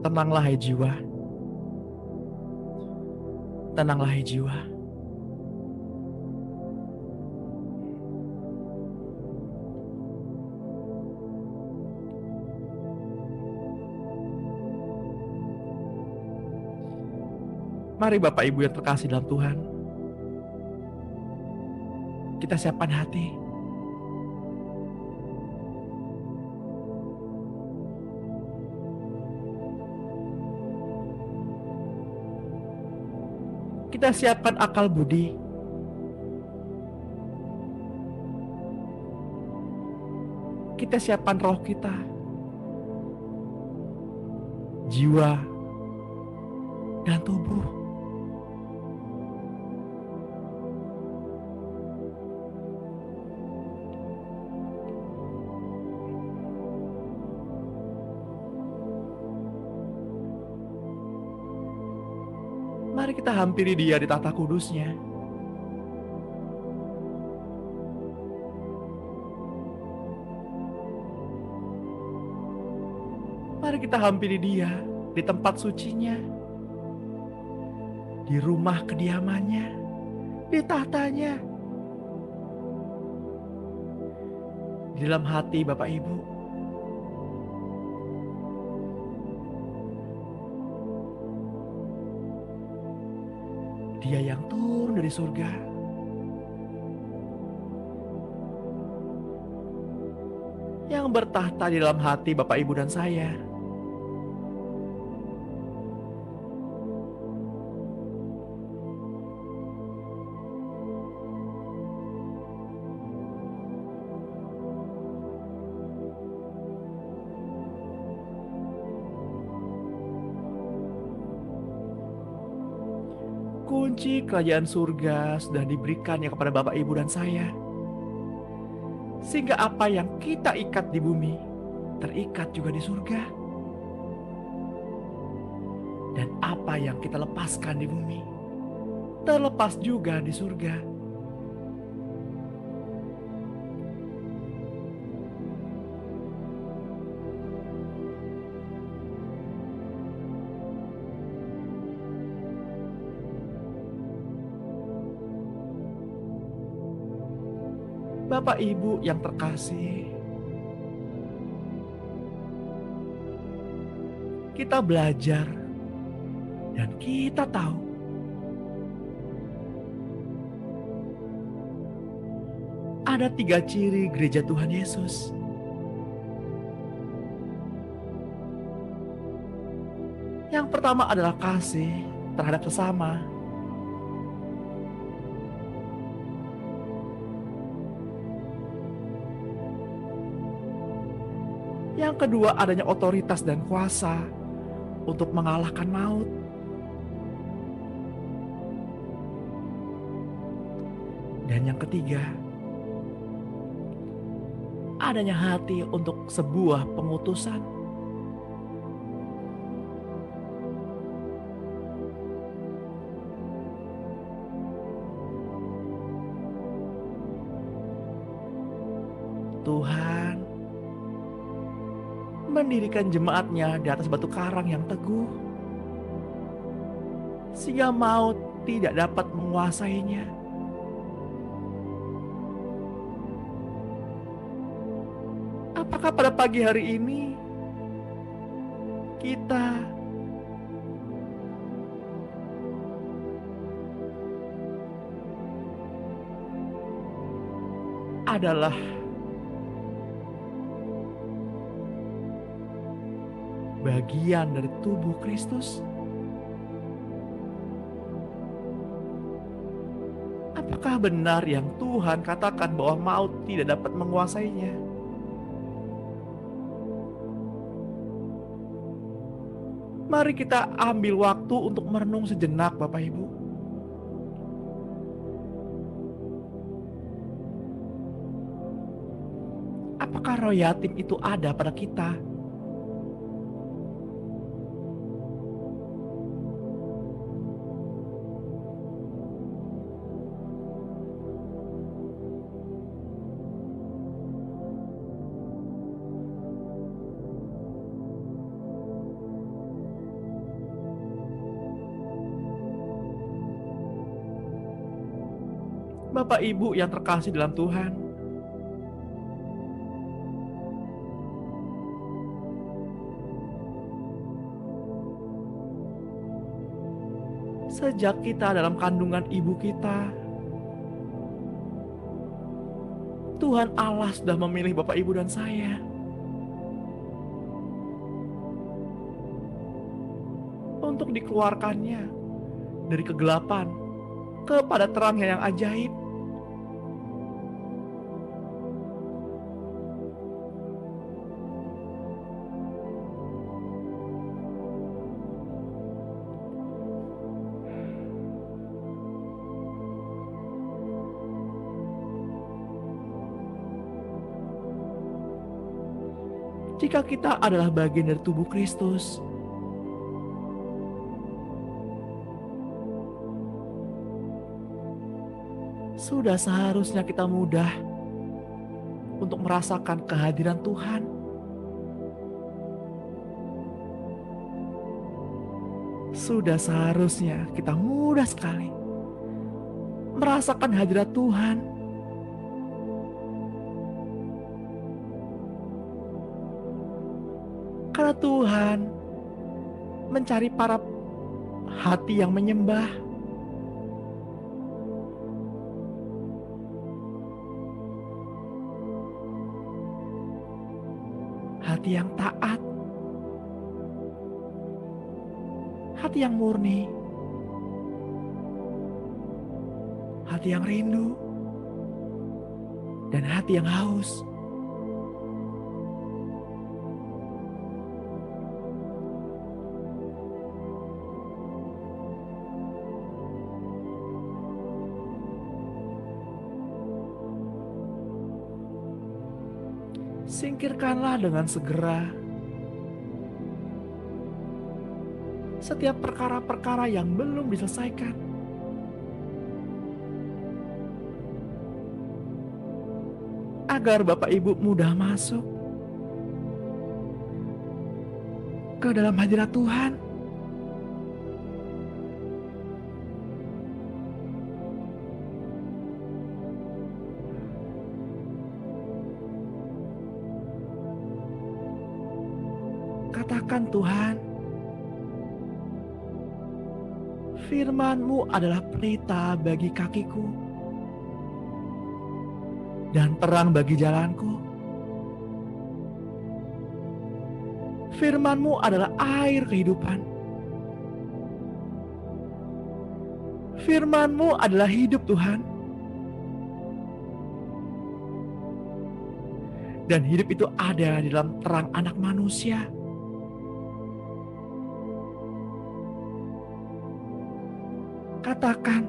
Tenanglah hai jiwa, tenanglah hai jiwa. Mari Bapak Ibu yang terkasih dalam Tuhan, kita siapkan hati. Kita siapkan akal budi. Kita siapkan roh kita, jiwa, dan tubuh. Mari kita hampiri Dia di tahta kudusnya. Mari kita hampiri Dia di tempat sucinya, di rumah kediamannya, di tahtanya, di dalam hati Bapak Ibu. Dia yang turun dari surga, yang bertahta di dalam hati Bapak Ibu dan saya. Kunci kerajaan surga sudah diberikannya kepada Bapak Ibu dan saya. Sehingga apa yang kita ikat di bumi, terikat juga di surga. Dan apa yang kita lepaskan di bumi, terlepas juga di surga. Bapak Ibu yang terkasih, kita belajar dan kita tahu ada 3 ciri gereja Tuhan Yesus. Yang pertama adalah kasih terhadap sesama. Yang kedua adanya otoritas dan kuasa untuk mengalahkan maut. Dan yang ketiga, adanya hati untuk sebuah pengutusan. Tuhan mendirikan jemaatnya di atas batu karang yang teguh, sehingga maut tidak dapat menguasainya. Apakah pada pagi hari ini kita adalah bagian dari tubuh Kristus? Apakah benar yang Tuhan katakan bahwa maut tidak dapat menguasainya? Mari kita ambil waktu untuk merenung sejenak, Bapak Ibu. Apakah roh yatim itu ada pada kita? Bapak Ibu yang terkasih dalam Tuhan, sejak kita dalam kandungan ibu kita, Tuhan Allah sudah memilih Bapak Ibu dan saya untuk dikeluarkannya dari kegelapan kepada terangnya yang ajaib. Jika kita adalah bagian dari tubuh Kristus, sudah seharusnya kita mudah untuk merasakan kehadiran Tuhan. Sudah seharusnya kita mudah sekali merasakan hadirat Tuhan. Karena Tuhan mencari para hati yang menyembah, hati yang taat, hati yang murni, hati yang rindu, dan hati yang haus. Singkirkanlah dengan segera setiap perkara-perkara yang belum diselesaikan. Agar Bapak Ibu mudah masuk ke dalam hadirat Tuhan. Katakan, Tuhan, firman-Mu adalah pelita bagi kakiku dan terang bagi jalanku. Firman-Mu adalah air kehidupan. Firman-Mu adalah hidup, Tuhan. Dan hidup itu ada di dalam terang Anak Manusia. Katakan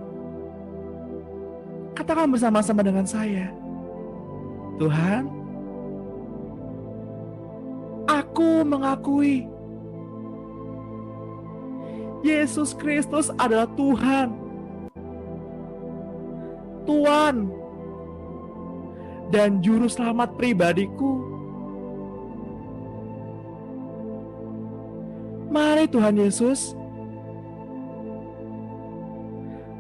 bersama-sama dengan saya, Tuhan, aku mengakui Yesus Kristus adalah Tuhan, Tuhan, dan Juru Selamat pribadiku. Mari Tuhan Yesus,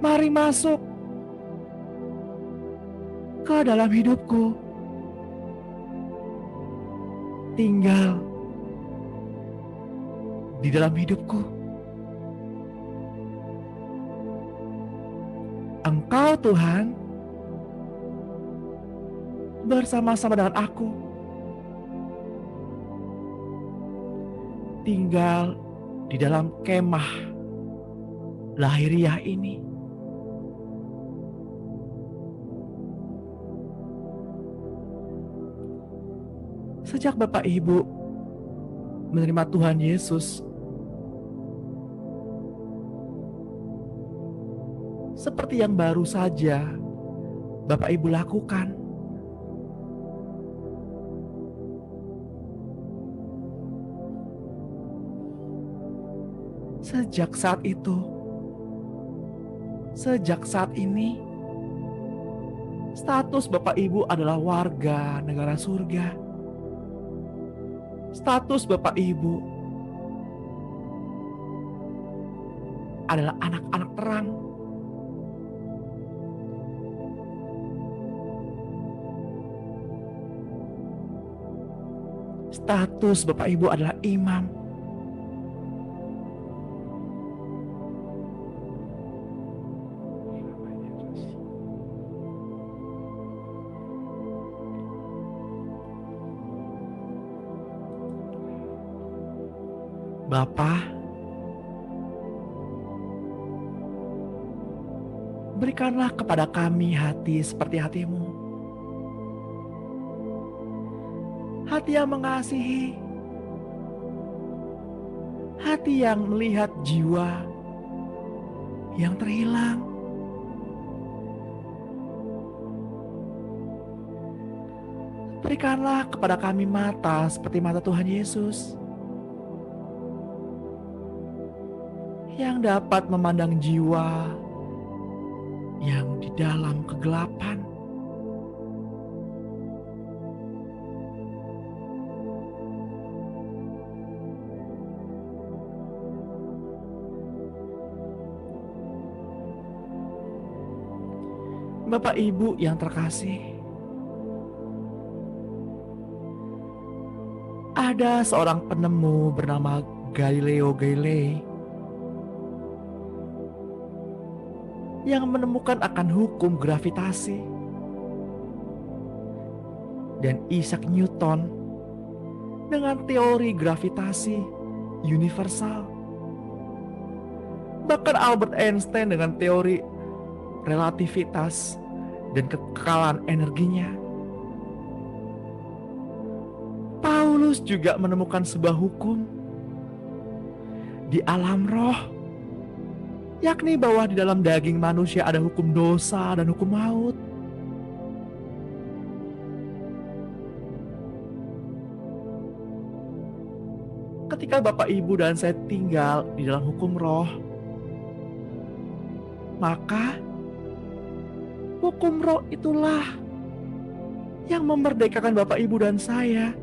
mari masuk ke dalam hidupku. Tinggal di dalam hidupku. Engkau Tuhan bersama-sama dengan aku. Tinggal di dalam kemah lahiriah ini. Sejak Bapak Ibu menerima Tuhan Yesus, seperti yang baru saja Bapak Ibu lakukan, sejak saat itu, sejak saat ini, status Bapak Ibu adalah warga negara surga. Status Bapak Ibu adalah anak-anak terang. status Bapak Ibu adalah imam. Bapa, berikanlah kepada kami hati seperti hati-Mu. Hati yang mengasihi, hati yang melihat jiwa yang terhilang. Berikanlah kepada kami mata seperti mata Tuhan Yesus, yang dapat memandang jiwa yang di dalam kegelapan. Bapak Ibu yang terkasih, ada seorang penemu bernama Galileo Galilei yang menemukan akan hukum gravitasi, dan Isaac Newton dengan teori gravitasi universal, bahkan Albert Einstein dengan teori relativitas dan kekekalan energinya. Paulus juga menemukan sebuah hukum di alam roh, yakni bahwa di dalam daging manusia ada hukum dosa dan hukum maut. Ketika Bapak Ibu dan saya tinggal di dalam hukum roh, maka hukum roh itulah yang memerdekakan Bapak Ibu dan saya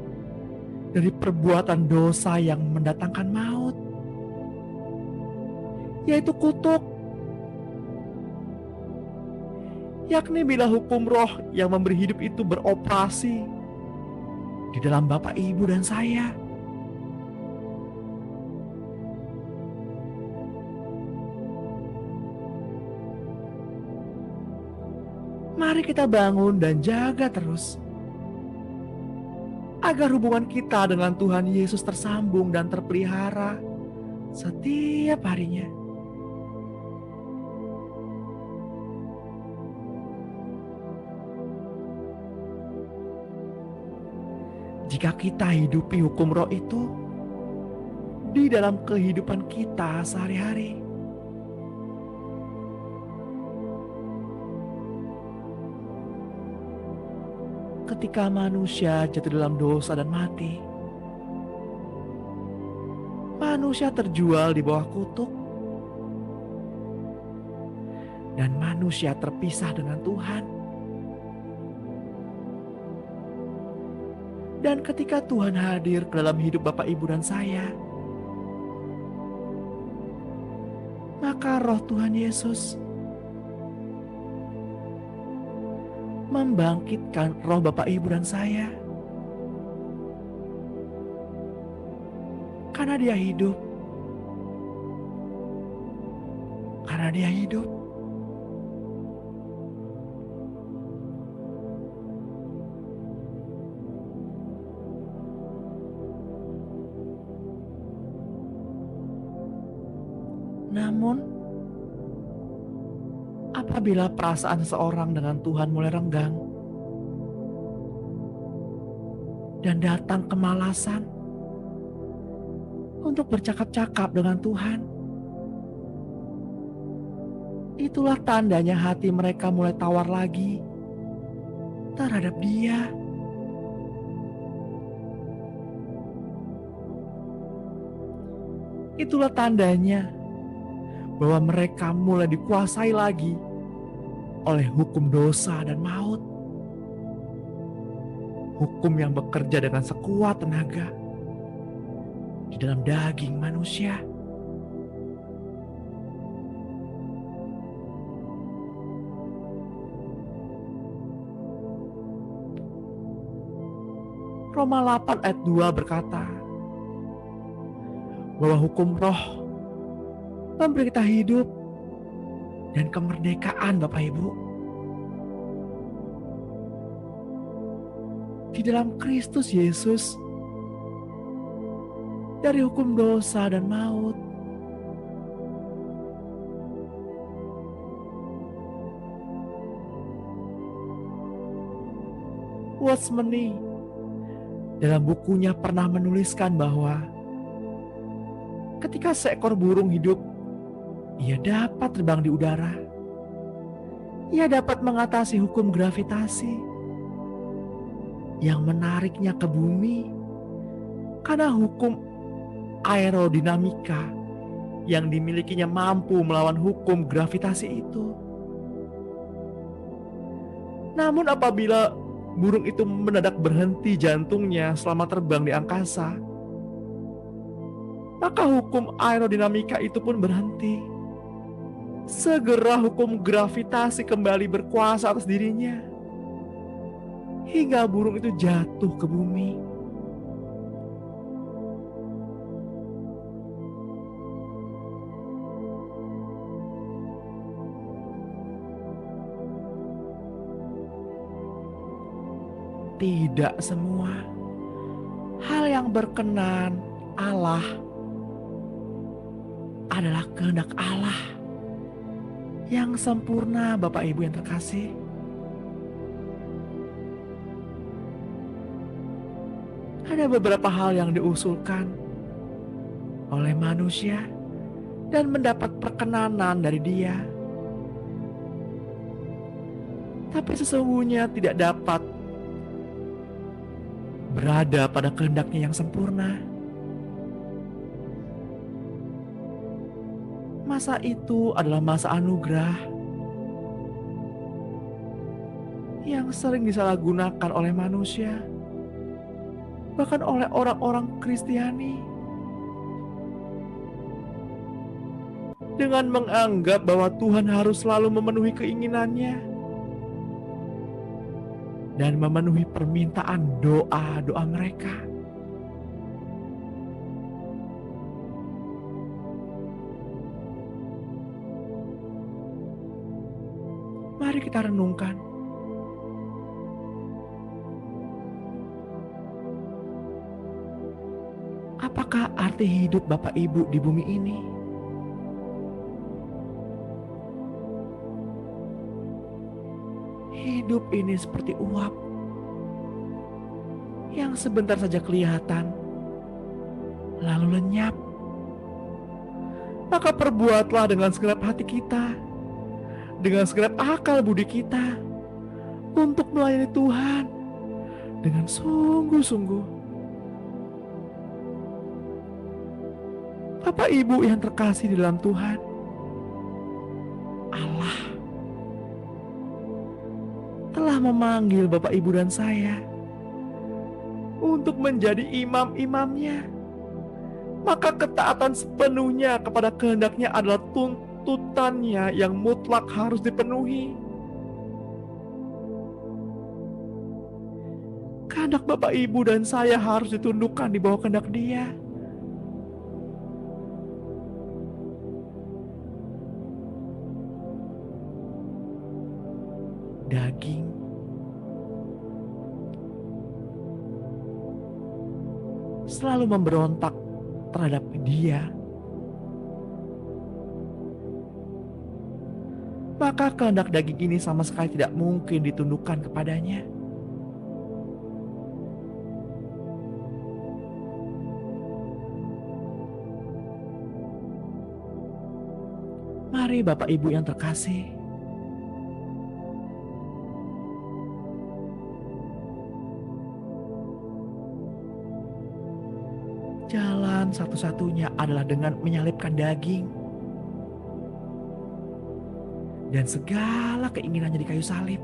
dari perbuatan dosa yang mendatangkan maut, yaitu kutuk. Yakni bila hukum roh yang memberi hidup itu beroperasi di dalam Bapak Ibu dan saya, mari kita bangun dan jaga terus agar hubungan kita dengan Tuhan Yesus tersambung dan terpelihara setiap harinya. Jika kita hidupi hukum roh itu di dalam kehidupan kita sehari-hari, ketika manusia jatuh dalam dosa dan mati, manusia terjual di bawah kutuk, dan manusia terpisah dengan Tuhan. Dan ketika Tuhan hadir ke dalam hidup Bapak, Ibu, dan saya, maka roh Tuhan Yesus membangkitkan roh Bapak, Ibu, dan saya. Karena Dia hidup. Karena Dia hidup. Namun, apabila perasaan seseorang dengan Tuhan mulai renggang dan datang kemalasan untuk bercakap-cakap dengan Tuhan, itulah tandanya hati mereka mulai tawar lagi terhadap Dia. Itulah tandanya bahwa mereka mulai dikuasai lagi oleh hukum dosa dan maut. Hukum yang bekerja dengan sekuat tenaga di dalam daging manusia. Roma 8 ayat 2 berkata bahwa hukum roh memberi kita hidup dan kemerdekaan, Bapak Ibu. Di dalam Kristus Yesus, dari hukum dosa dan maut. Watchmeni dalam bukunya pernah menuliskan bahwa ketika seekor burung hidup, ia dapat terbang di udara. Ia dapat mengatasi hukum gravitasi yang menariknya ke bumi karena hukum aerodinamika yang dimilikinya mampu melawan hukum gravitasi itu. Namun apabila burung itu mendadak berhenti jantungnya selama terbang di angkasa, maka hukum aerodinamika itu pun berhenti. Segera hukum gravitasi kembali berkuasa atas dirinya, hingga burung itu jatuh ke bumi. Tidak semua hal yang berkenan Allah adalah kehendak Allah yang sempurna, Bapak Ibu yang terkasih. Ada beberapa hal yang diusulkan oleh manusia dan mendapat perkenanan dari Dia, tapi sesungguhnya tidak dapat berada pada kehendaknya yang sempurna. Masa itu adalah masa anugerah yang sering disalahgunakan oleh manusia, bahkan oleh orang-orang Kristiani, dengan menganggap bahwa Tuhan harus selalu memenuhi keinginannya dan memenuhi permintaan doa-doa mereka. Mari kita renungkan. Apakah arti hidup Bapak Ibu di bumi ini? Hidup ini seperti uap yang sebentar saja kelihatan, lalu lenyap. Maka perbuatlah dengan segenap hati kita, dengan segenap akal budi kita, untuk melayani Tuhan dengan sungguh-sungguh. Bapak Ibu yang terkasih di dalam Tuhan, Allah telah memanggil Bapak Ibu dan saya untuk menjadi imam-imamnya. Maka ketaatan sepenuhnya kepada kehendaknya adalah tuntutannya yang mutlak harus dipenuhi. Kehendak Bapak Ibu dan saya harus ditundukkan di bawah kehendak Dia. Daging selalu memberontak terhadap Dia, maka kehendak daging ini sama sekali tidak mungkin ditundukkan kepadanya. Mari Bapak Ibu yang terkasih, jalan satu-satunya adalah dengan menyalibkan daging dan segala keinginannya di kayu salib.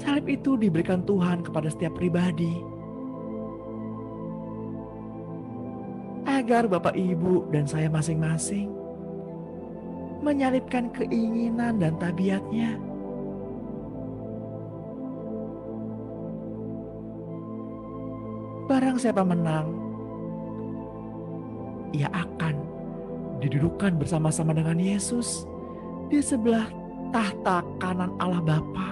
Salib itu diberikan Tuhan kepada setiap pribadi, agar Bapak Ibu dan saya masing-masing menyalibkan keinginan dan tabiatnya Barang siapa menang, ia akan didudukan bersama-sama dengan Yesus di sebelah tahta kanan Allah Bapa.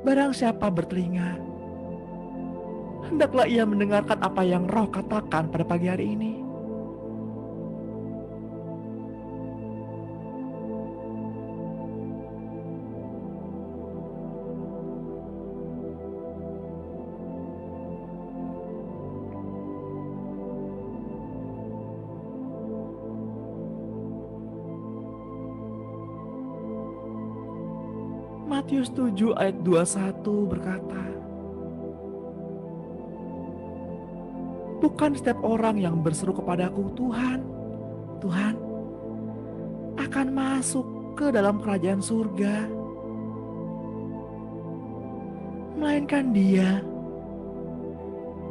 Barang siapa bertelinga, hendaklah ia mendengarkan apa yang Roh katakan pada pagi hari ini. Matius 7 ayat 21 berkata, bukan setiap orang yang berseru kepadaku, Tuhan, Tuhan, akan masuk ke dalam kerajaan surga, melainkan dia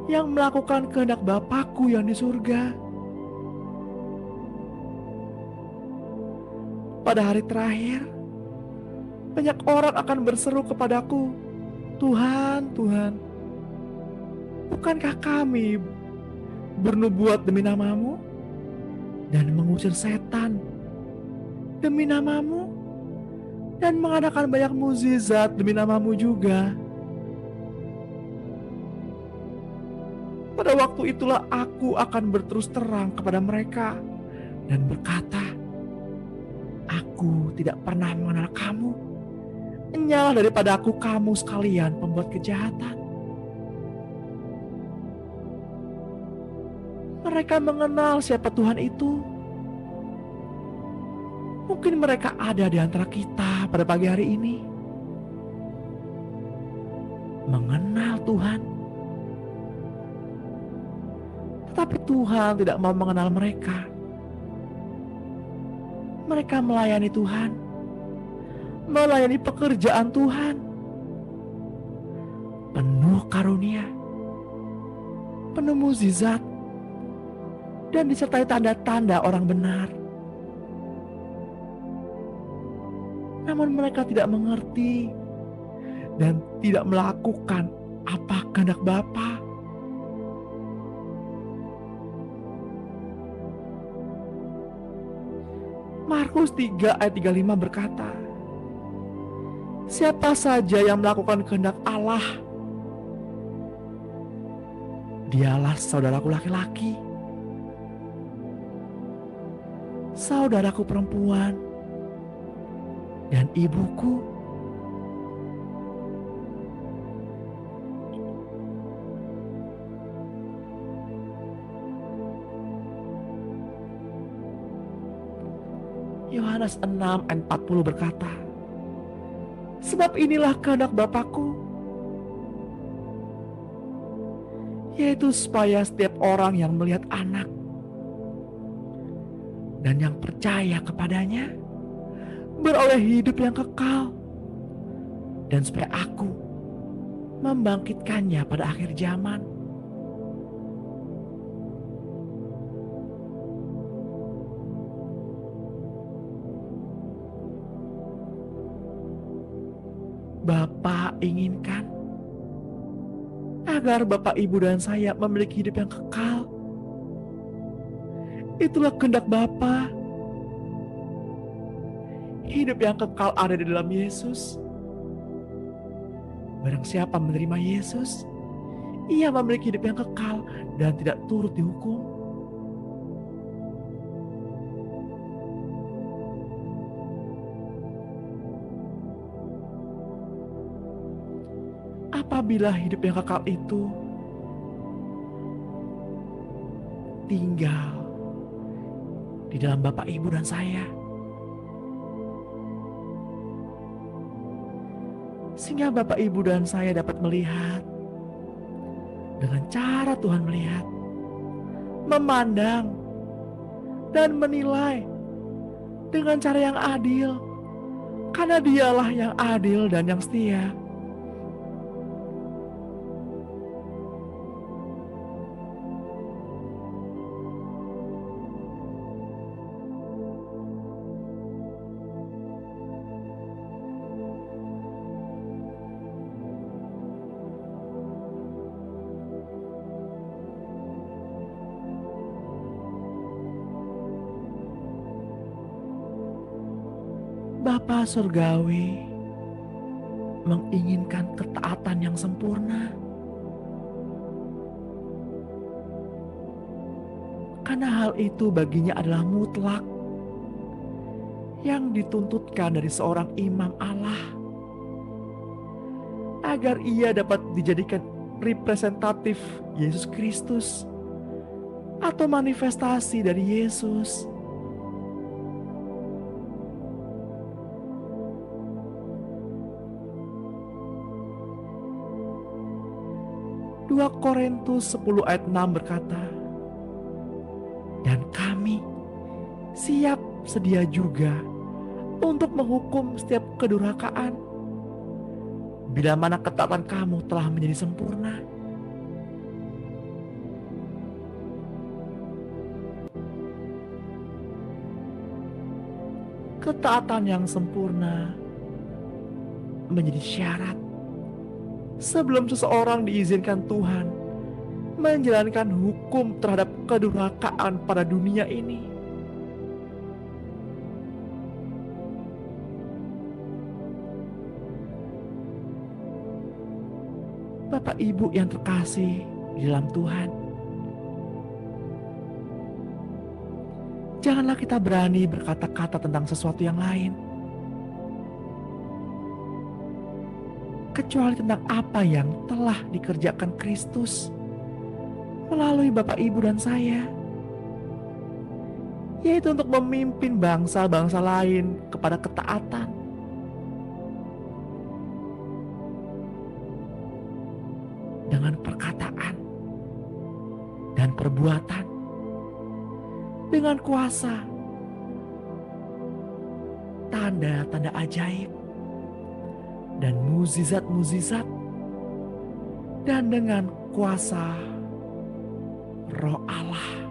yang melakukan kehendak Bapakku yang di surga. Pada hari terakhir, banyak orang akan berseru kepadaku, Tuhan, Tuhan, bukankah kami bernubuat demi namamu dan mengusir setan demi namamu dan mengadakan banyak mukjizat demi namamu juga? Pada waktu itulah aku akan berterus terang kepada mereka dan berkata, aku tidak pernah mengenal kamu. Enyalah daripada aku kamu sekalian pembuat kejahatan. Mereka mengenal siapa Tuhan itu. Mungkin mereka ada di antara kita pada pagi hari ini, mengenal Tuhan, tetapi Tuhan tidak mau mengenal mereka. Mereka melayani Tuhan, melayani pekerjaan Tuhan, penuh karunia, penuh mukjizat, dan disertai tanda-tanda orang benar. Namun mereka tidak mengerti dan tidak melakukan apa kehendak Bapa. Markus 3 ayat 35 berkata, siapa saja yang melakukan kehendak Allah, dialah saudaraku laki-laki, saudaraku perempuan, dan ibuku. Yohanes 6 ayat 40 berkata, sebab inilah kehendak Bapakku, yaitu supaya setiap orang yang melihat Anak dan yang percaya kepadanya beroleh hidup yang kekal, dan supaya aku membangkitkannya pada akhir zaman. Bapa inginkan agar Bapak, Ibu, dan saya memiliki hidup yang kekal. Itulah kehendak Bapa. Hidup yang kekal ada di dalam Yesus. Barang siapa menerima Yesus, ia memiliki hidup yang kekal dan tidak turut dihukum. Apabila hidup yang kekal itu tinggal di dalam Bapak, Ibu, dan saya, sehingga Bapak, Ibu, dan saya dapat melihat dengan cara Tuhan melihat, memandang, dan menilai dengan cara yang adil, karena Dialah yang adil dan yang setia. Bapa Surgawi menginginkan ketaatan yang sempurna. Karena hal itu baginya adalah mutlak yang dituntutkan dari seorang imam Allah agar ia dapat dijadikan representatif Yesus Kristus atau manifestasi dari Yesus. Dua Korintus 10 ayat 6 berkata, "Dan kami siap sedia juga untuk menghukum setiap kedurhakaan, bila mana ketaatan kamu telah menjadi sempurna." Ketaatan yang sempurna menjadi syarat sebelum seseorang diizinkan Tuhan menjalankan hukum terhadap kedurhakaan pada dunia ini. Bapak Ibu yang terkasih di dalam Tuhan, janganlah kita berani berkata-kata tentang sesuatu yang lain kecuali tentang apa yang telah dikerjakan Kristus melalui Bapak, Ibu, dan saya, yaitu untuk memimpin bangsa-bangsa lain kepada ketaatan. Dengan perkataan dan perbuatan, dengan kuasa, tanda-tanda ajaib, dan mukjizat-mukjizat, dan dengan kuasa Roh Allah.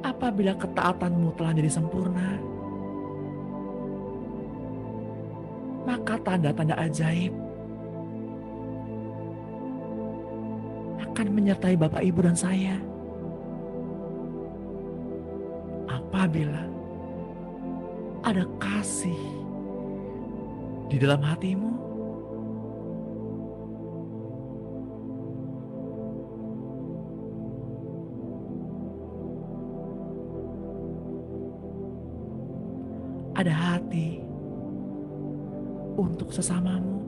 Apabila ketaatanmu telah jadi sempurna, maka tanda-tanda ajaib akan menyertai Bapak, Ibu, dan saya. Apabila ada kasih di dalam hatimu, ada hati untuk sesamamu,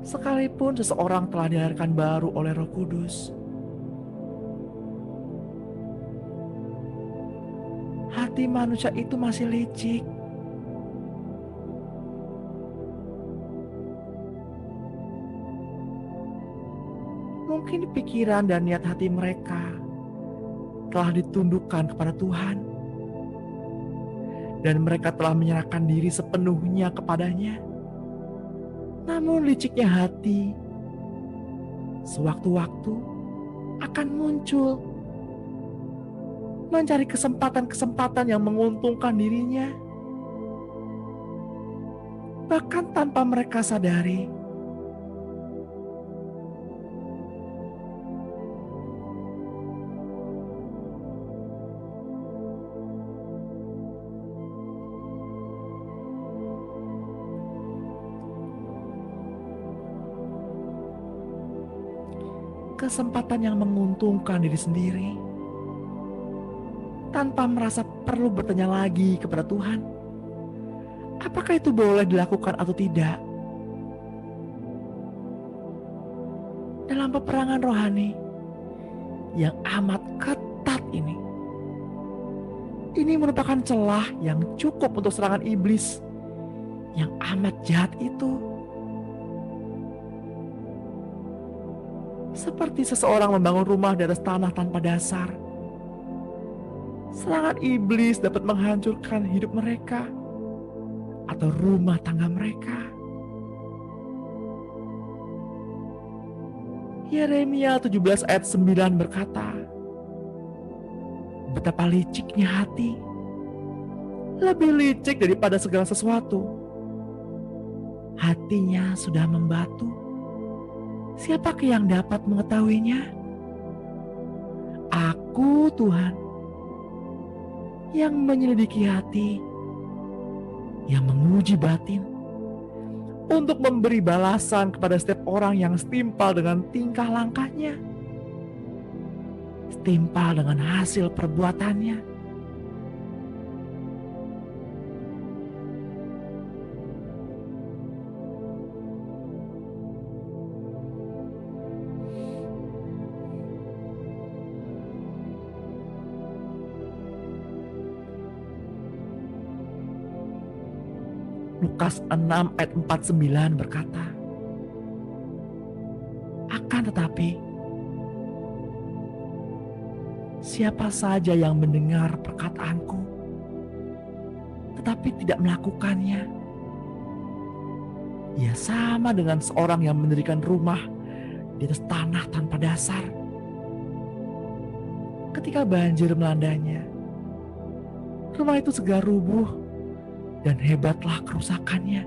sekalipun seseorang telah dilahirkan baru oleh Roh Kudus, hati manusia itu masih licik. Mungkin pikiran dan niat hati mereka telah ditundukkan kepada Tuhan, dan mereka telah menyerahkan diri sepenuhnya kepadanya. Namun liciknya hati sewaktu-waktu akan muncul, mencari kesempatan-kesempatan yang menguntungkan dirinya, bahkan tanpa mereka sadari. Kesempatan yang menguntungkan diri sendiri tanpa merasa perlu bertanya lagi kepada Tuhan, apakah itu boleh dilakukan atau tidak. Dalam peperangan rohani yang amat ketat ini merupakan celah yang cukup untuk serangan iblis yang amat jahat itu. Seperti seseorang membangun rumah di atas tanah tanpa dasar. serangan iblis dapat menghancurkan hidup mereka atau rumah tangga mereka. Yeremia 17 ayat 9 berkata, betapa liciknya hati, lebih licik daripada segala sesuatu. Hatinya sudah membatu, siapakah yang dapat mengetahuinya? Aku Tuhan yang menyelidiki hati, yang menguji batin, untuk memberi balasan kepada setiap orang yang setimpal dengan tingkah langkahnya, setimpal dengan hasil perbuatannya. Lukas 6 ayat 49 berkata, akan tetapi siapa saja yang mendengar perkataanku tetapi tidak melakukannya, ia sama dengan seorang yang mendirikan rumah di atas tanah tanpa dasar. Ketika banjir melandanya, rumah itu segera rubuh dan hebatlah kerusakannya.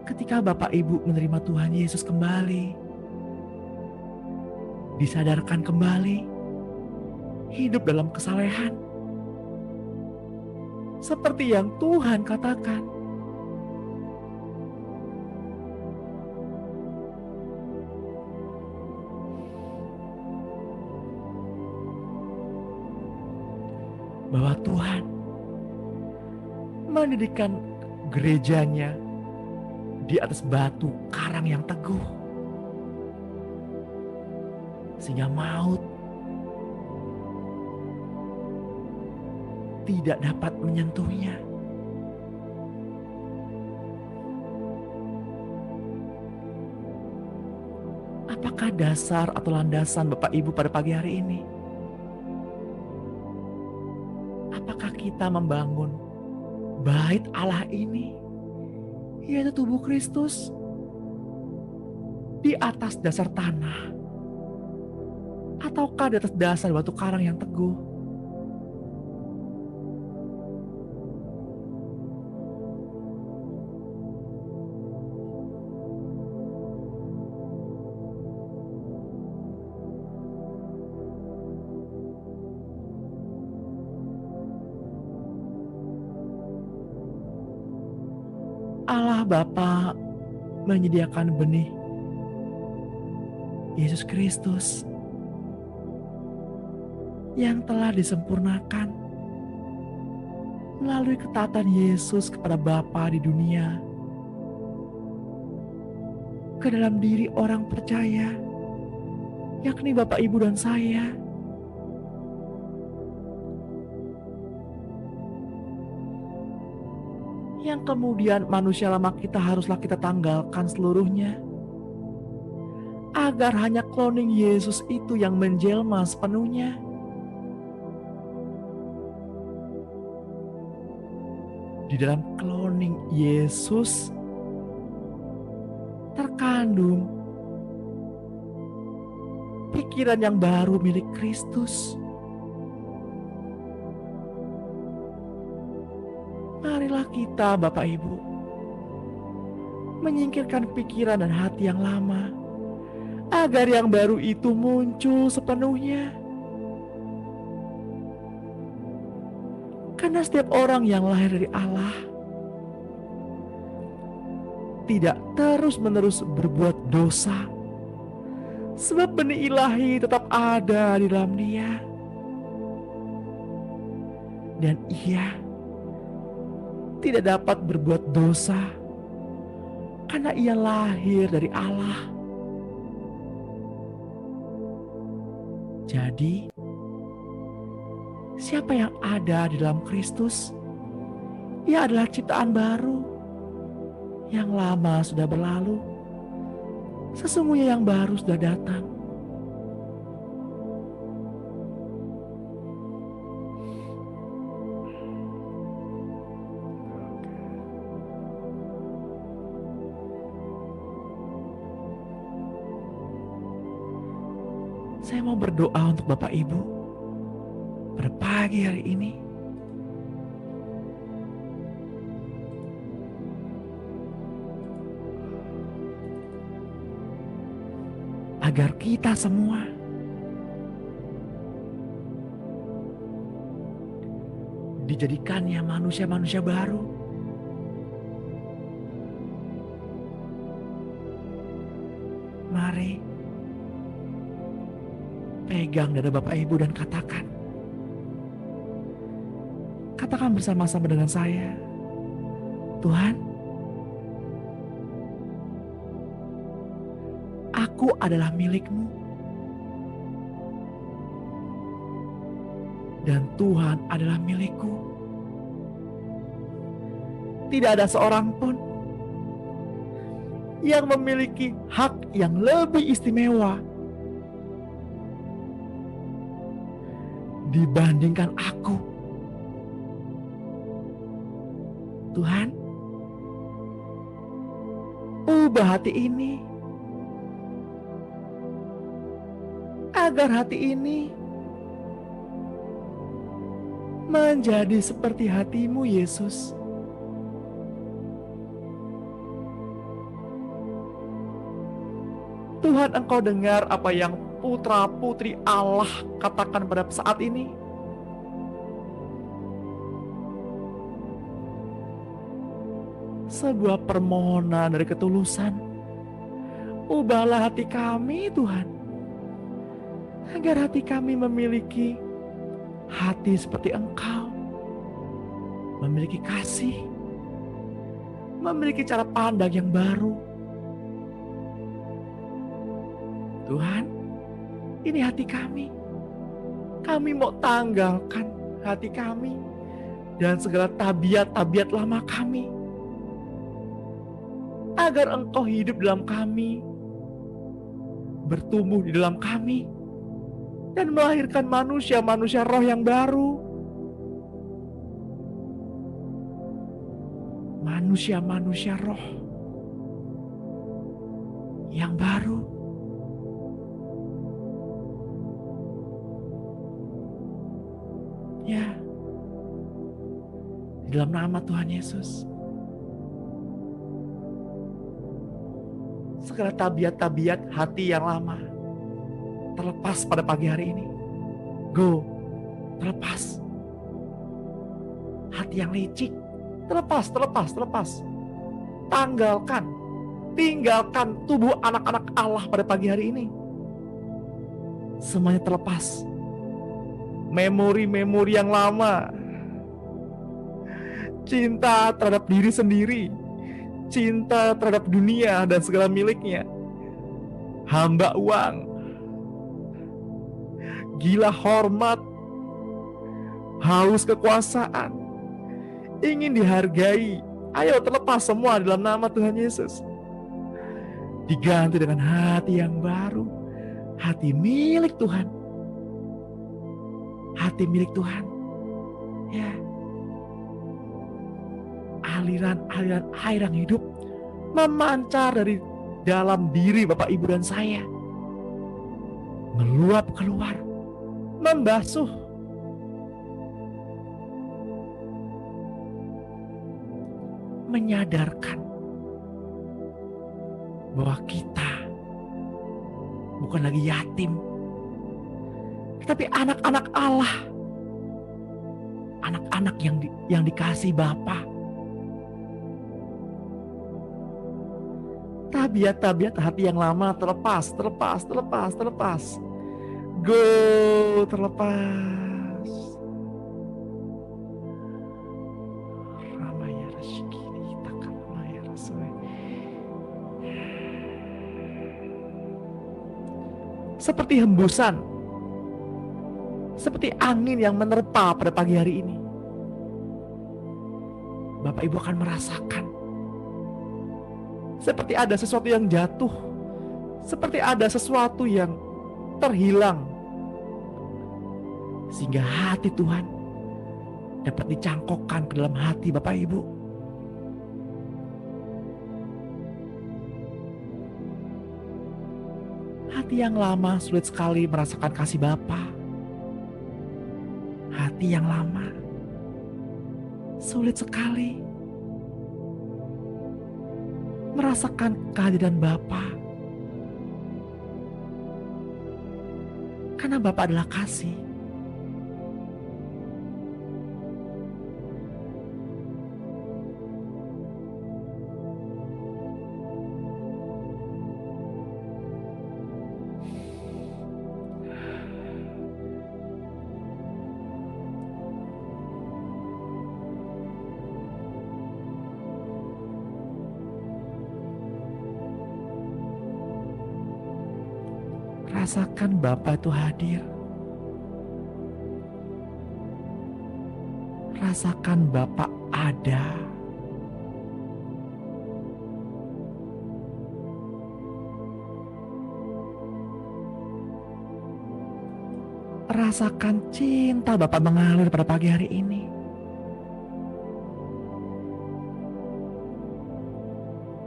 Ketika Bapak Ibu menerima Tuhan Yesus kembali, disadarkan kembali, hidup dalam kesalehan, seperti yang Tuhan katakan, bahwa Tuhan mendirikan gerejanya di atas batu karang yang teguh, sehingga maut tidak dapat menyentuhnya. Apakah dasar atau landasan Bapak Ibu pada pagi hari ini? Apakah kita membangun bait Allah ini, yaitu tubuh Kristus, di atas dasar tanah, ataukah di atas dasar batu karang yang teguh? Allah Bapa menyediakan benih Yesus Kristus yang telah disempurnakan melalui ketaatan Yesus kepada Bapa di dunia ke dalam diri orang percaya, yakni Bapak, Ibu, dan saya. Yang kemudian manusia lama kita haruslah kita tanggalkan seluruhnya, agar hanya cloning Yesus itu yang menjelma sepenuhnya. Di dalam cloning Yesus terkandung pikiran yang baru milik Kristus. Marilah kita, Bapak Ibu, menyingkirkan pikiran dan hati yang lama, agar yang baru itu muncul sepenuhnya. Karena setiap orang yang lahir dari Allah tidak terus-menerus berbuat dosa, sebab benih ilahi tetap ada di dalam dia. Dan ia tidak dapat berbuat dosa karena ia lahir dari Allah. Jadi, siapa yang ada di dalam Kristus, ia adalah ciptaan baru. Yang lama sudah berlalu, sesungguhnya yang baru sudah datang. Saya mau berdoa untuk Bapak Ibu pada pagi hari ini. Agar kita semua dijadikannya manusia-manusia baru. Mari pegang dada Bapak Ibu dan katakan bersama-sama dengan saya, Tuhan, aku adalah milik-Mu dan Tuhan adalah milikku. Tidak ada seorang pun yang memiliki hak yang lebih istimewa dibandingkan aku. Tuhan, ubah hati ini agar hati ini menjadi seperti hati-Mu, Yesus. Tuhan, Engkau dengar apa yang putra-putri Allah katakan pada saat ini. Sebuah permohonan dari ketulusan. Ubahlah hati kami, Tuhan, agar hati kami memiliki hati seperti Engkau, memiliki kasih, memiliki cara pandang yang baru. Tuhan, ini hati kami. Kami mau tanggalkan hati kami dan segala tabiat-tabiat lama kami, agar Engkau hidup dalam kami, bertumbuh di dalam kami, dan melahirkan manusia-manusia roh yang baru. Manusia-manusia roh yang baru. Ya, di dalam nama Tuhan Yesus, segala tabiat-tabiat hati yang lama terlepas pada pagi hari ini. Go, terlepas. Hati yang licik, terlepas. Tinggalkan tubuh anak-anak Allah pada pagi hari ini. Semuanya terlepas. Memori-memori yang lama, cinta terhadap diri sendiri, cinta terhadap dunia dan segala miliknya, hamba uang, gila hormat, haus kekuasaan, ingin dihargai. Ayo terlepas semua dalam nama Tuhan Yesus. Diganti dengan hati yang baru, hati milik Tuhan. Hati milik Tuhan. Ya. Aliran-aliran air yang hidup memancar dari dalam diri Bapak Ibu dan saya, meluap keluar, membasuh, menyadarkan bahwa kita bukan lagi yatim, tetapi anak-anak Allah, anak-anak yang dikasih Bapa. Tabiat-tabiat hati yang lama terlepas. Go, terlepas. Ramaya Rashikiri Takamaya Rasoi. Seperti hembusan, seperti angin yang menerpa pada pagi hari ini, Bapak Ibu akan merasakan Seperti ada sesuatu yang jatuh, seperti ada sesuatu yang terhilang, sehingga hati Tuhan dapat dicangkokkan ke dalam hati Bapak Ibu. Hati yang lama sulit sekali merasakan kasih Bapa. Hati yang lama sulit sekali merasakan kehadiran Bapa. Karena Bapa adalah kasih. Rasakan Bapa itu hadir. Rasakan Bapa ada. Rasakan cinta Bapa mengalir pada pagi hari ini.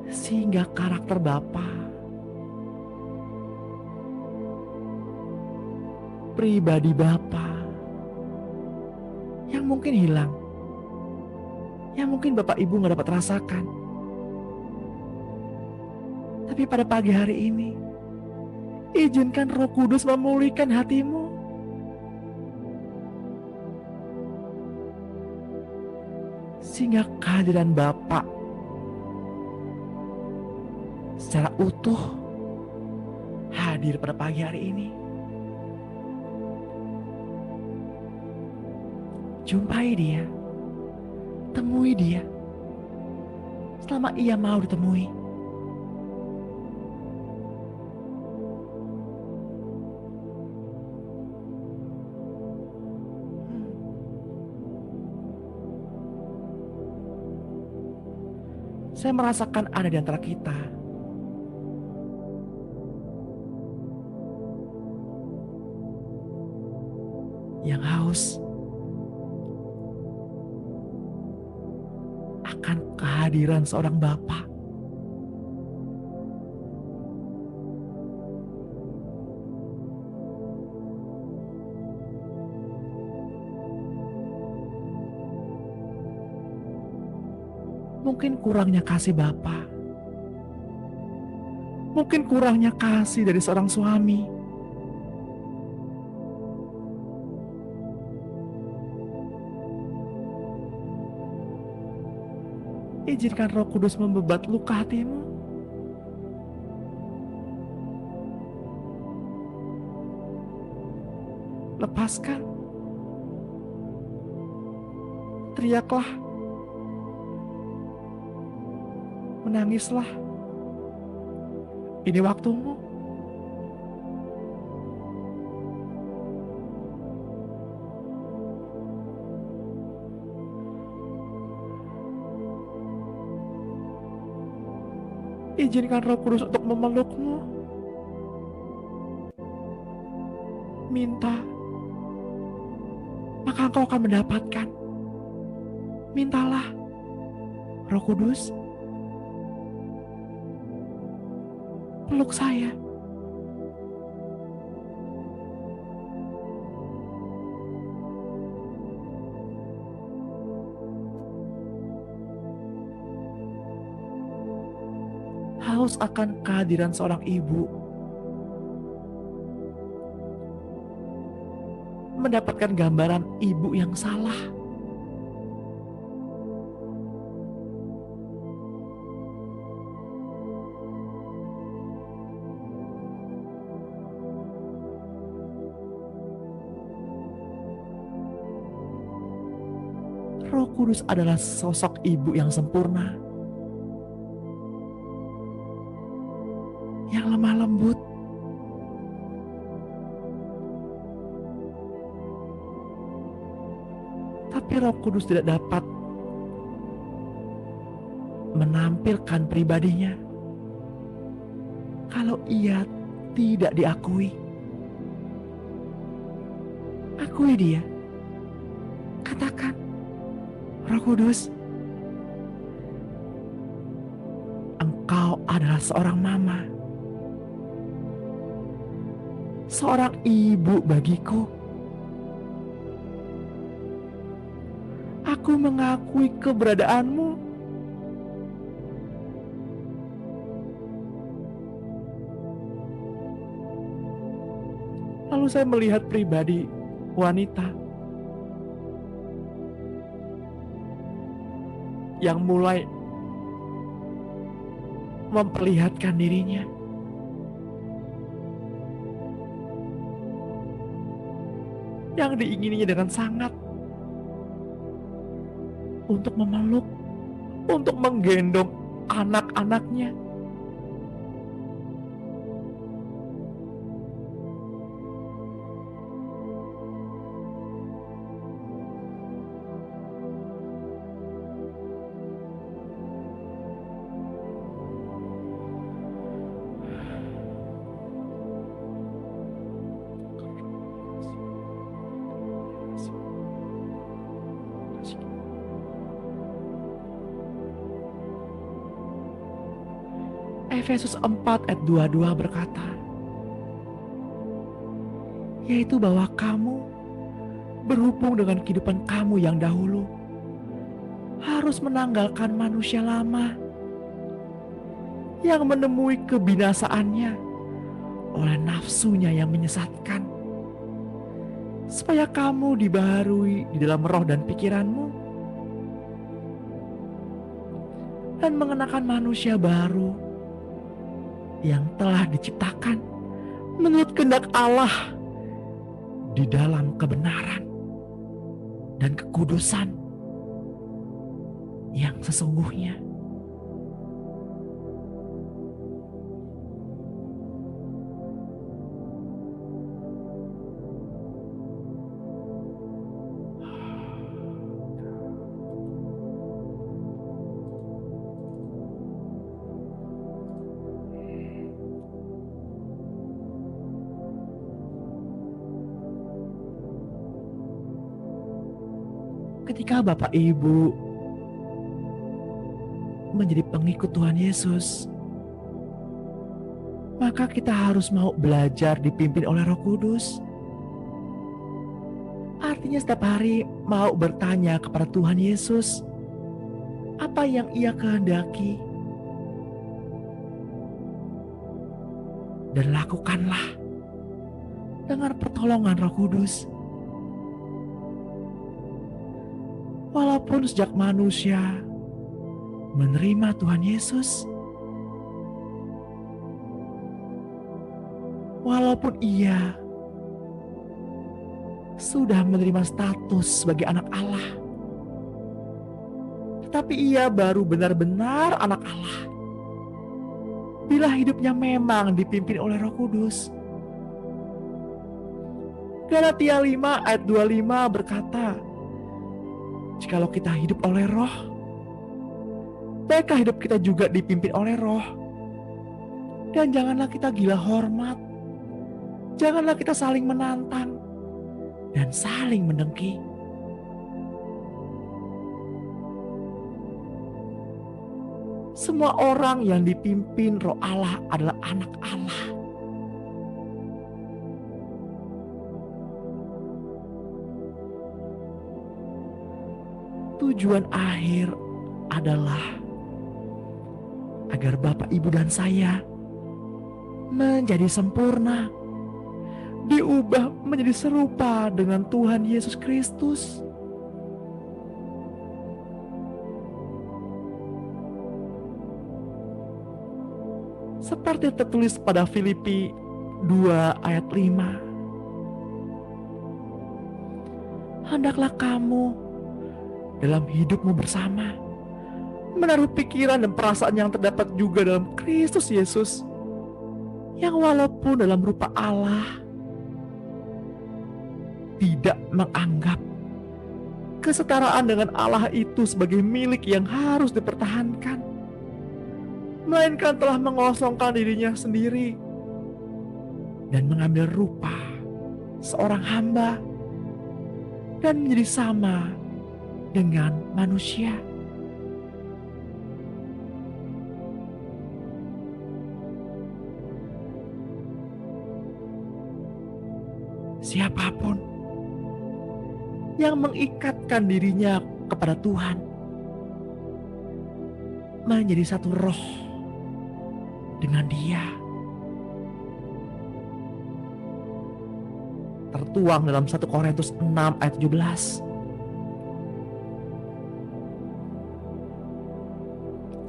Sehingga karakter Bapa, pribadi Bapa yang mungkin hilang, yang mungkin Bapak Ibu gak dapat rasakan, tapi pada pagi hari ini izinkan Roh Kudus memulihkan hatimu, sehingga kehadiran Bapa secara utuh hadir pada pagi hari ini. Jumpai Dia, temui Dia selama Ia mau ditemui. Saya merasakan ada di antara kita yang haus akan kehadiran seorang Bapa. Mungkin kurangnya kasih Bapa, mungkin kurangnya kasih dari seorang suami, izinkan Roh Kudus membebat luka hatimu. Lepaskan. Teriaklah. Menangislah. Ini waktumu. Izinkan Roh Kudus untuk memelukmu. Minta, maka engkau akan mendapatkan. Mintalah, Roh Kudus, peluk saya. Haus akan kehadiran seorang ibu, mendapatkan gambaran ibu yang salah. Roh Kudus adalah sosok ibu yang sempurna, yang lemah lembut, tapi Roh Kudus tidak dapat menampilkan pribadinya kalau ia tidak diakui. Akui dia. Katakan, Roh Kudus, Engkau adalah seorang mama, seorang ibu bagiku. Aku mengakui keberadaanmu. Lalu saya melihat pribadi wanita yang mulai memperlihatkan dirinya. Yang diingininya dengan sangat untuk memeluk, untuk menggendong anak-anaknya. Efesus 4 ayat 22 berkata, yaitu bahwa kamu berhubung dengan kehidupan kamu yang dahulu harus menanggalkan manusia lama yang menemui kebinasaannya oleh nafsunya yang menyesatkan, supaya kamu dibaharui di dalam roh dan pikiranmu dan mengenakan manusia baru yang telah diciptakan menurut kehendak Allah di dalam kebenaran dan kekudusan yang sesungguhnya. Ketika Bapak Ibu menjadi pengikut Tuhan Yesus, maka kita harus mau belajar dipimpin oleh Roh Kudus. Artinya setiap hari mau bertanya kepada Tuhan Yesus apa yang Ia kehendaki, dan lakukanlah dengan pertolongan Roh Kudus. Walaupun sejak manusia menerima Tuhan Yesus, walaupun ia sudah menerima status sebagai anak Allah, tetapi ia baru benar-benar anak Allah bila hidupnya memang dipimpin oleh Roh Kudus. Galatia 5 ayat 25 berkata, jikalau kita hidup oleh Roh, baiklah hidup kita juga dipimpin oleh Roh. Dan janganlah kita gila hormat, janganlah kita saling menantang dan saling mendengki. Semua orang yang dipimpin Roh Allah adalah anak Allah. Tujuan akhir adalah agar Bapak, Ibu, dan saya menjadi sempurna, diubah menjadi serupa dengan Tuhan Yesus Kristus. Seperti tertulis pada Filipi 2 ayat 5. Hendaklah kamu dalam hidupmu bersama menaruh pikiran dan perasaan yang terdapat juga dalam Kristus Yesus, yang walaupun dalam rupa Allah tidak menganggap kesetaraan dengan Allah itu sebagai milik yang harus dipertahankan, melainkan telah mengosongkan dirinya sendiri dan mengambil rupa seorang hamba dan menjadi sama dengan manusia. Siapapun yang mengikatkan dirinya kepada Tuhan menjadi satu roh dengan Dia. Tertuang dalam 1 Korintus 6 ayat 17.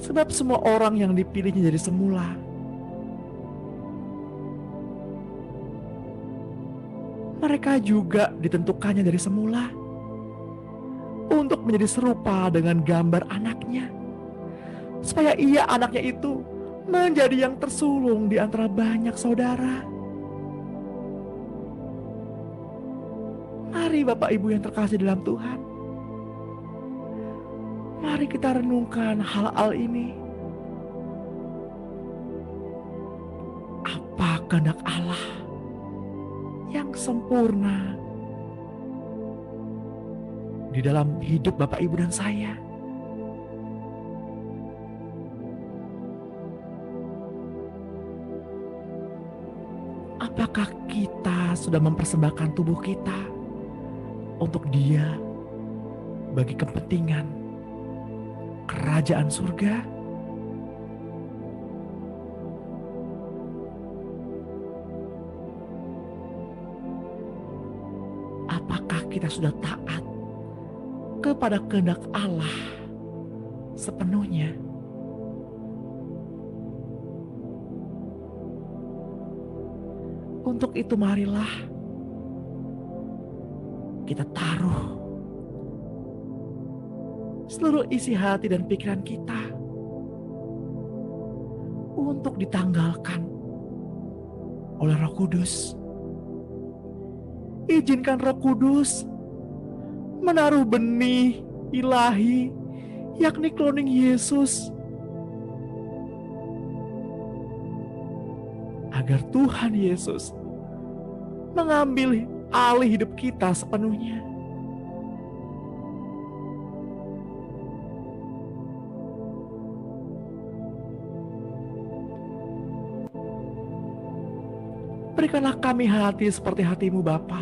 Sebab semua orang yang dipilihnya dari semula mereka juga ditentukannya dari semula untuk menjadi serupa dengan gambar anaknya, supaya ia anaknya itu menjadi yang tersulung di antara banyak saudara. Mari Bapak Ibu yang terkasih dalam Tuhan, mari kita renungkan hal-hal ini. Apa kehendak Allah yang sempurna di dalam hidup Bapak Ibu dan saya? Apakah kita sudah mempersembahkan tubuh kita untuk Dia bagi kepentingan kerajaan surga? Apakah kita sudah taat kepada kehendak Allah sepenuhnya? Untuk itu marilah kita taruh seluruh isi hati dan pikiran kita untuk ditanggalkan oleh Roh Kudus. Izinkan Roh Kudus menaruh benih ilahi, yakni cloning Yesus, agar Tuhan Yesus mengambil alih hidup kita sepenuhnya. Berikanlah kami hati seperti hati-Mu Bapa.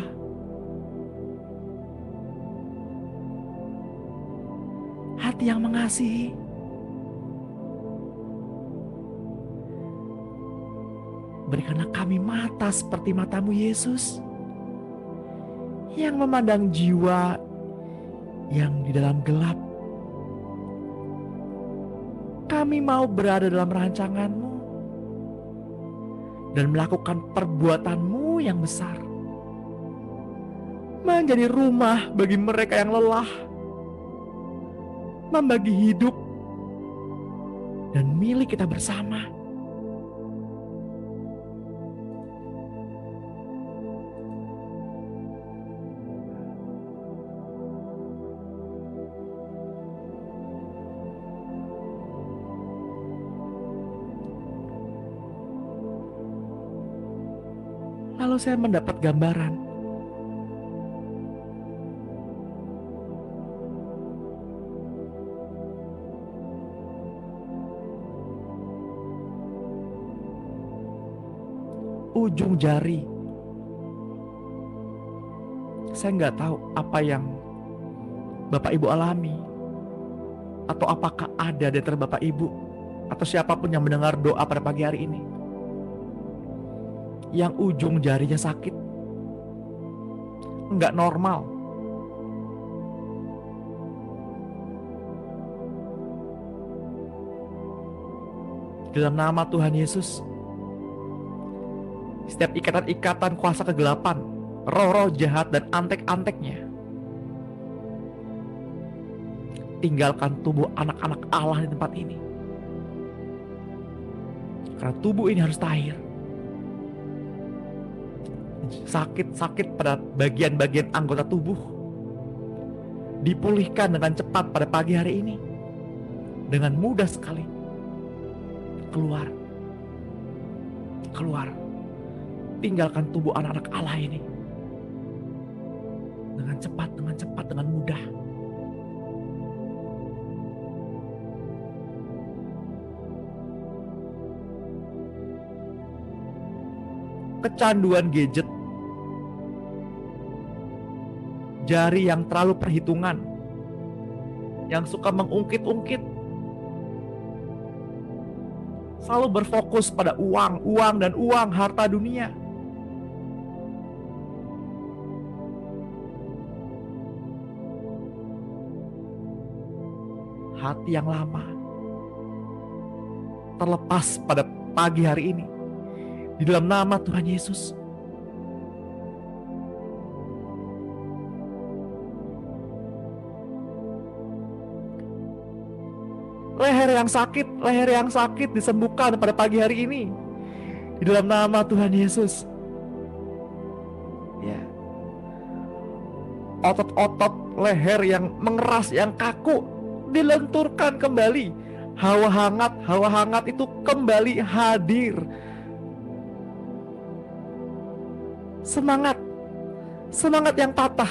Hati yang mengasihi. Berikanlah kami mata seperti mata-Mu Yesus, yang memandang jiwa yang di dalam gelap. Kami mau berada dalam rancangan-Mu dan melakukan perbuatan-Mu yang besar, menjadi rumah bagi mereka yang lelah, membagi hidup dan milik kita bersama. Lalu saya mendapat gambaran ujung jari. Saya nggak tahu apa yang Bapak Ibu alami, atau apakah ada di antara Bapak Ibu atau siapapun yang mendengar doa pada pagi hari ini yang ujung jarinya sakit, nggak normal. Dalam nama Tuhan Yesus, setiap ikatan-ikatan kuasa kegelapan, roh-roh jahat dan antek-anteknya, tinggalkan tubuh anak-anak Allah di tempat ini. Karena tubuh ini harus tahir. Sakit-sakit pada bagian-bagian anggota tubuh dipulihkan dengan cepat pada pagi hari ini, dengan mudah sekali. keluar. Keluar. Tinggalkan tubuh anak-anak Allah ini. Dengan cepat, dengan mudah. Kecanduan gadget, jari yang terlalu perhitungan, yang suka mengungkit-ungkit, selalu berfokus pada uang, harta dunia. Hati yang lama terlepas pada pagi hari ini. Di dalam nama Tuhan Yesus. Leher yang sakit disembuhkan pada pagi hari ini. Di dalam nama Tuhan Yesus. Ya. Otot-otot leher yang mengeras, yang kaku dilenturkan kembali. Hawa hangat itu kembali hadir. Semangat yang patah,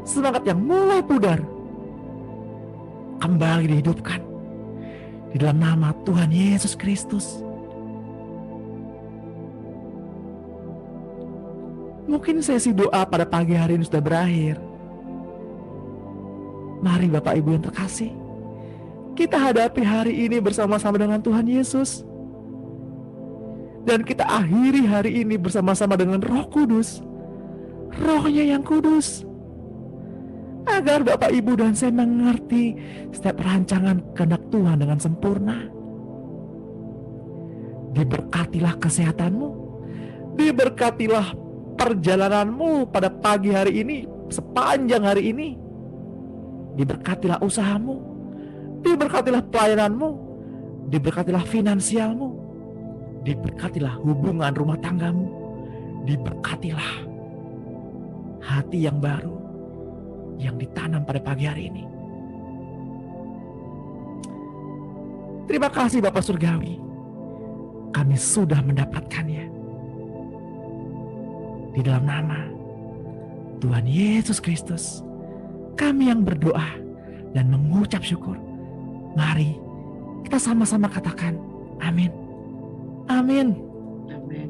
semangat yang mulai pudar, kembali dihidupkan di dalam nama Tuhan Yesus Kristus. Mungkin sesi doa pada pagi hari ini sudah berakhir. Mari Bapak Ibu yang terkasih, kita hadapi hari ini bersama-sama dengan Tuhan Yesus. Dan kita akhiri hari ini bersama-sama dengan Roh Kudus, Rohnya yang kudus, agar Bapak Ibu dan saya mengerti setiap rancangan kehendak Tuhan dengan sempurna. Diberkatilah kesehatanmu, diberkatilah perjalananmu pada pagi hari ini, sepanjang hari ini. Diberkatilah usahamu, diberkatilah pelayananmu, diberkatilah finansialmu, diberkatilah hubungan rumah tanggamu, diberkatilah hati yang baru yang ditanam pada pagi hari ini. Terima kasih Bapak Surgawi, kami sudah mendapatkannya. Di dalam nama Tuhan Yesus Kristus, kami yang berdoa dan mengucap syukur. Mari kita sama-sama katakan amin. Amin. Amin.